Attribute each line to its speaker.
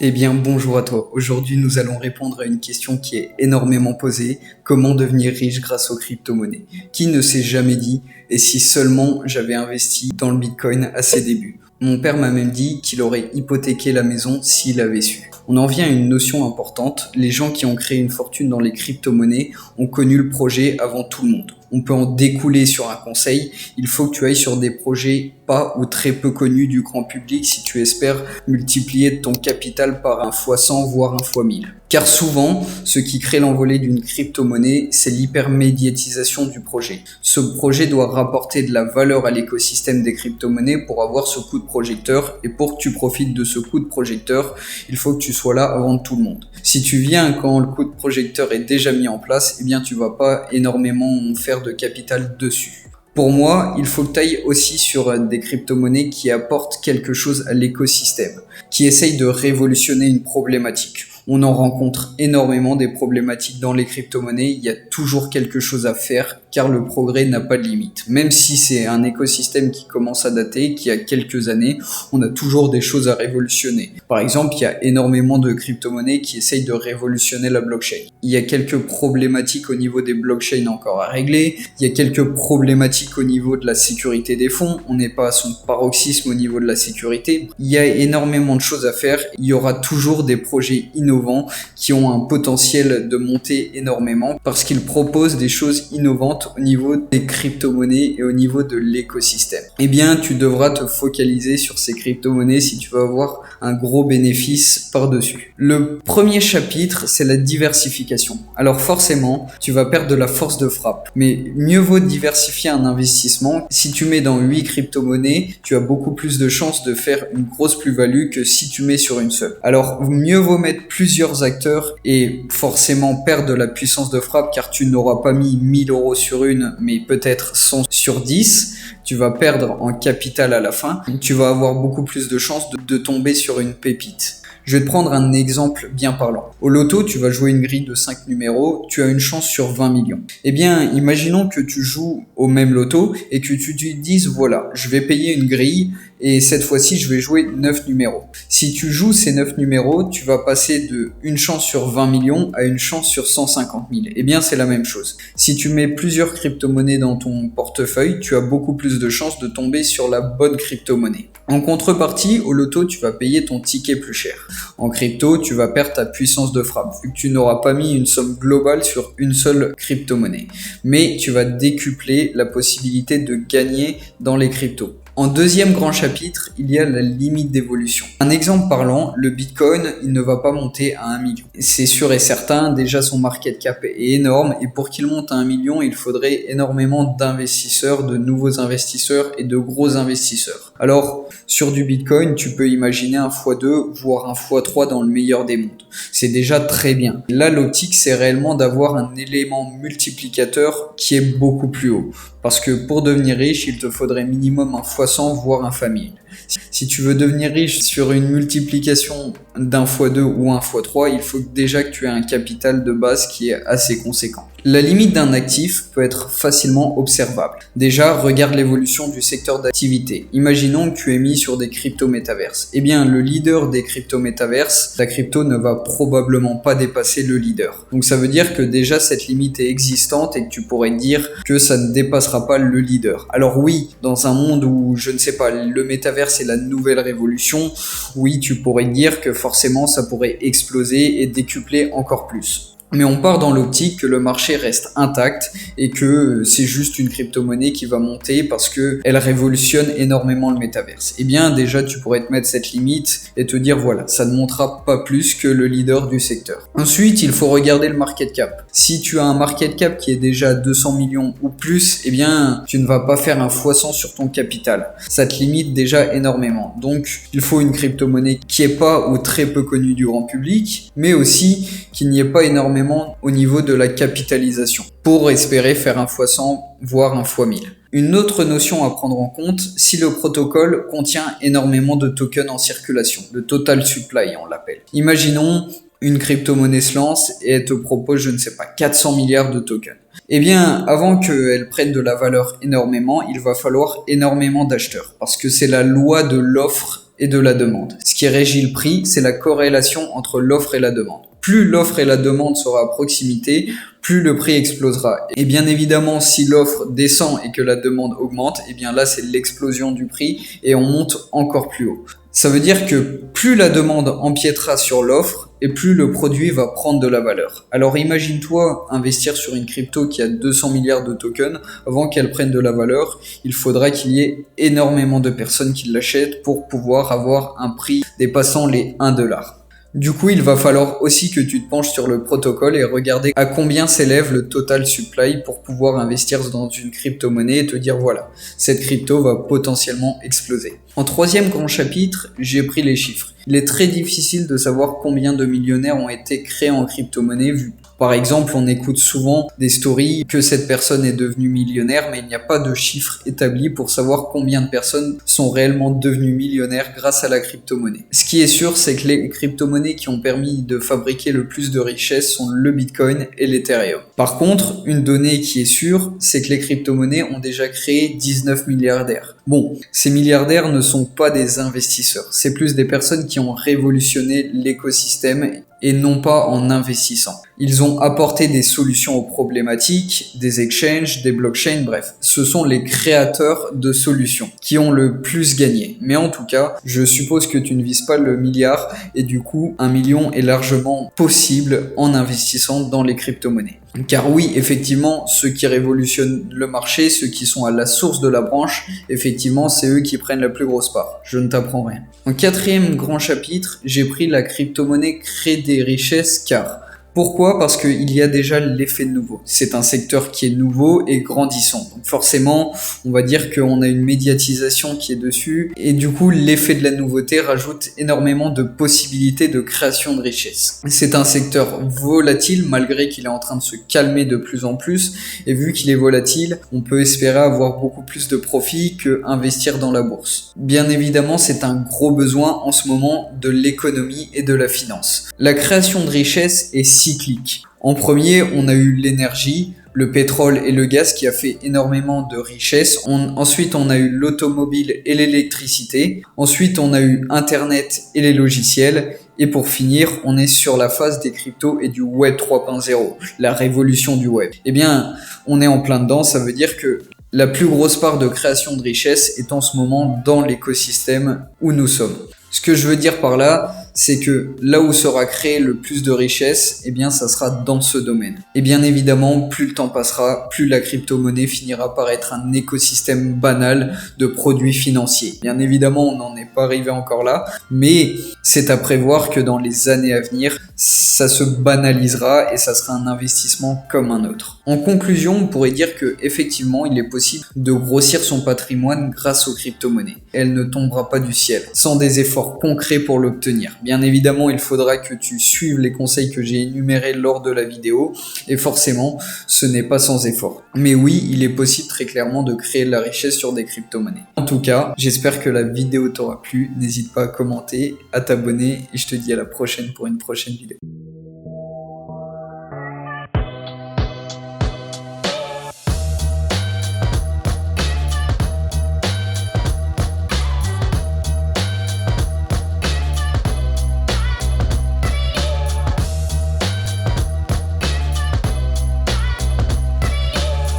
Speaker 1: Eh bien, bonjour à toi. Aujourd'hui, nous allons répondre à une question qui est énormément posée. Comment devenir riche grâce aux crypto-monnaies? Qui ne s'est jamais dit, et si seulement j'avais investi dans le Bitcoin à ses débuts? Mon père m'a même dit qu'il aurait hypothéqué la maison s'il avait su. On en vient à une notion importante. Les gens qui ont créé une fortune dans les crypto-monnaies ont connu le projet avant tout le monde. On peut en découler sur un conseil. Il faut que tu ailles sur des projets pas ou très peu connus du grand public si tu espères multiplier ton capital par un fois 100 voire un fois 1000. Car souvent, ce qui crée l'envolée d'une crypto-monnaie, c'est l'hypermédiatisation du projet. Ce projet doit rapporter de la valeur à l'écosystème des crypto-monnaies pour avoir ce coup de projecteur, et pour que tu profites de ce coup de projecteur, il faut que tu sois là avant tout le monde. Si tu viens quand le coup de projecteur est déjà mis en place, eh bien tu vas pas énormément faire de capital dessus. Pour moi, il faut que tu ailles aussi sur des crypto-monnaies qui apportent quelque chose à l'écosystème, qui essayent de révolutionner une problématique. On en rencontre énormément des problématiques dans les crypto-monnaies, il y a toujours quelque chose à faire car le progrès n'a pas de limite. Même si c'est un écosystème qui commence à dater, qui a quelques années, on a toujours des choses à révolutionner. Par exemple, il y a énormément de crypto-monnaies qui essayent de révolutionner la blockchain. Il y a quelques problématiques au niveau des blockchains encore à régler, il y a quelques problématiques au niveau de la sécurité des fonds, on n'est pas à son paroxysme au niveau de la sécurité. Il y a énormément de choses à faire, il y aura toujours des projets innovants qui ont un potentiel de monter énormément parce qu'ils proposent des choses innovantes au niveau des crypto-monnaies et au niveau de l'écosystème. Eh bien, tu devras te focaliser sur ces crypto-monnaies si tu veux avoir un gros bénéfice par-dessus. Le premier chapitre, c'est la diversification. Alors forcément, tu vas perdre de la force de frappe, mais mieux vaut diversifier un investissement. Si tu mets dans 8 crypto-monnaies, tu as beaucoup plus de chances de faire une grosse plus-value que si tu mets sur une seule. Alors, mieux vaut mettre plusieurs acteurs et forcément perdre de la puissance de frappe car tu n'auras pas mis 1000 euros sur une, mais peut-être 100 sur 10. Tu vas perdre en capital à la fin. Tu vas avoir beaucoup plus de chances de tomber sur une pépite. Je vais te prendre un exemple bien parlant. Au loto, tu vas jouer une grille de 5 numéros, tu as une chance sur 20 millions. Eh bien, imaginons que tu joues au même loto et que tu te dises, voilà, je vais payer une grille et cette fois-ci, je vais jouer 9 numéros. Si tu joues ces 9 numéros, tu vas passer de une chance sur 20 millions à une chance sur 150 000. Eh bien, c'est la même chose. Si tu mets plusieurs crypto-monnaies dans ton portefeuille, tu as beaucoup plus de chances de tomber sur la bonne crypto-monnaie. En contrepartie, au loto, tu vas payer ton ticket plus cher. En crypto, tu vas perdre ta puissance de frappe, vu que tu n'auras pas mis une somme globale sur une seule crypto-monnaie. Mais tu vas décupler la possibilité de gagner dans les cryptos. En deuxième grand chapitre, il y a la limite d'évolution. Un exemple parlant, le Bitcoin, il ne va pas monter à 1 million. C'est sûr et certain, déjà son market cap est énorme et pour qu'il monte à 1 million, il faudrait énormément d'investisseurs, de nouveaux investisseurs et de gros investisseurs. Alors, sur du Bitcoin, tu peux imaginer un x2, voire un x3 dans le meilleur des mondes. C'est déjà très bien. Là, l'optique, c'est réellement d'avoir un élément multiplicateur qui est beaucoup plus haut. Parce que pour devenir riche, il te faudrait minimum un x100, voire un x1000. Si tu veux devenir riche sur une multiplication d'un x2 ou un x3, il faut déjà que tu aies un capital de base qui est assez conséquent. La limite d'un actif peut être facilement observable. Déjà, regarde l'évolution du secteur d'activité. Imaginons que tu es mis sur des crypto-métaverses. Eh bien, le leader des crypto-métaverses, la crypto ne va probablement pas dépasser le leader. Donc ça veut dire que déjà cette limite est existante et que tu pourrais dire que ça ne dépassera pas le leader. Alors oui, dans un monde où, je ne sais pas, le métaverse est la nouvelle révolution, oui, tu pourrais dire que forcément ça pourrait exploser et décupler encore plus. Mais on part dans l'optique que le marché reste intact et que c'est juste une crypto-monnaie qui va monter parce que elle révolutionne énormément le métaverse. Eh bien, déjà, tu pourrais te mettre cette limite et te dire, voilà, ça ne montera pas plus que le leader du secteur. Ensuite, il faut regarder le market cap. Si tu as un market cap qui est déjà 200 millions ou plus, eh bien, tu ne vas pas faire un x100 sur ton capital. Ça te limite déjà énormément. Donc, il faut une crypto-monnaie qui est pas ou très peu connue du grand public, mais aussi qu'il n'y ait pas énormément au niveau de la capitalisation pour espérer faire un x100 voire un x1000. Une autre notion à prendre en compte, si le protocole contient énormément de tokens en circulation, le total supply on l'appelle. Imaginons une crypto-monnaie se lance et elle te propose, je ne sais pas, 400 milliards de tokens. Eh bien, avant qu'elle prenne de la valeur énormément, il va falloir énormément d'acheteurs parce que c'est la loi de l'offre et de la demande. Ce qui régit le prix, c'est la corrélation entre l'offre et la demande. Plus l'offre et la demande sera à proximité, plus le prix explosera. Et bien évidemment, si l'offre descend et que la demande augmente, et bien là, c'est l'explosion du prix et on monte encore plus haut. Ça veut dire que plus la demande empiétera sur l'offre et plus le produit va prendre de la valeur. Alors imagine-toi investir sur une crypto qui a 200 milliards de tokens. Avant qu'elle prenne de la valeur, il faudra qu'il y ait énormément de personnes qui l'achètent pour pouvoir avoir un prix dépassant les 1 $. Du coup, il va falloir aussi que tu te penches sur le protocole et regarder à combien s'élève le total supply pour pouvoir investir dans une crypto-monnaie et te dire voilà, cette crypto va potentiellement exploser. En troisième grand chapitre, j'ai pris les chiffres. Il est très difficile de savoir combien de millionnaires ont été créés en crypto-monnaie vu. Par exemple, on écoute souvent des stories que cette personne est devenue millionnaire, mais il n'y a pas de chiffre établi pour savoir combien de personnes sont réellement devenues millionnaires grâce à la crypto-monnaie. Ce qui est sûr, c'est que les crypto-monnaies qui ont permis de fabriquer le plus de richesses sont le Bitcoin et l'Ethereum. Par contre, une donnée qui est sûre, c'est que les crypto-monnaies ont déjà créé 19 milliardaires. Bon, ces milliardaires ne sont pas des investisseurs, c'est plus des personnes qui ont révolutionné l'écosystème et non pas en investissant. Ils ont apporté des solutions aux problématiques, des exchanges, des blockchains, bref. Ce sont les créateurs de solutions qui ont le plus gagné. Mais en tout cas, je suppose que tu ne vises pas le milliard et du coup, 1 million est largement possible en investissant dans les crypto-monnaies. Car oui, effectivement, ceux qui révolutionnent le marché, ceux qui sont à la source de la branche, effectivement, c'est eux qui prennent la plus grosse part. Je ne t'apprends rien. En quatrième grand chapitre, j'ai pris la crypto-monnaie crée des richesses car... Pourquoi ? Parce qu'il y a déjà l'effet de nouveau. C'est un secteur qui est nouveau et grandissant. Donc forcément, on va dire qu'on a une médiatisation qui est dessus. Et du coup, l'effet de la nouveauté rajoute énormément de possibilités de création de richesses. C'est un secteur volatile malgré qu'il est en train de se calmer de plus en plus. Et vu qu'il est volatile, on peut espérer avoir beaucoup plus de profits que investir dans la bourse. Bien évidemment, c'est un gros besoin en ce moment de l'économie et de la finance. La création de richesses est cyclique. En premier, on a eu l'énergie, le pétrole et le gaz qui a fait énormément de richesses. Ensuite, on a eu l'automobile et l'électricité. Ensuite, on a eu Internet et les logiciels. Et pour finir, on est sur la phase des cryptos et du Web 3.0, la révolution du Web. Eh bien, on est en plein dedans, ça veut dire que la plus grosse part de création de richesses est en ce moment dans l'écosystème où nous sommes. Ce que je veux dire par là, c'est que là où sera créé le plus de richesses, eh bien, ça sera dans ce domaine. Et bien évidemment, plus le temps passera, plus la crypto-monnaie finira par être un écosystème banal de produits financiers. Bien évidemment, on n'en est pas arrivé encore là, mais c'est à prévoir que dans les années à venir, ça se banalisera et ça sera un investissement comme un autre. En conclusion, on pourrait dire que effectivement, il est possible de grossir son patrimoine grâce aux crypto-monnaies. Elle ne tombera pas du ciel, sans des efforts concrets pour l'obtenir. Bien évidemment, il faudra que tu suives les conseils que j'ai énumérés lors de la vidéo et forcément, ce n'est pas sans effort. Mais oui, il est possible très clairement de créer de la richesse sur des crypto-monnaies. En tout cas, j'espère que la vidéo t'aura plu. N'hésite pas à commenter, à t'abonner et je te dis à la prochaine pour une prochaine vidéo.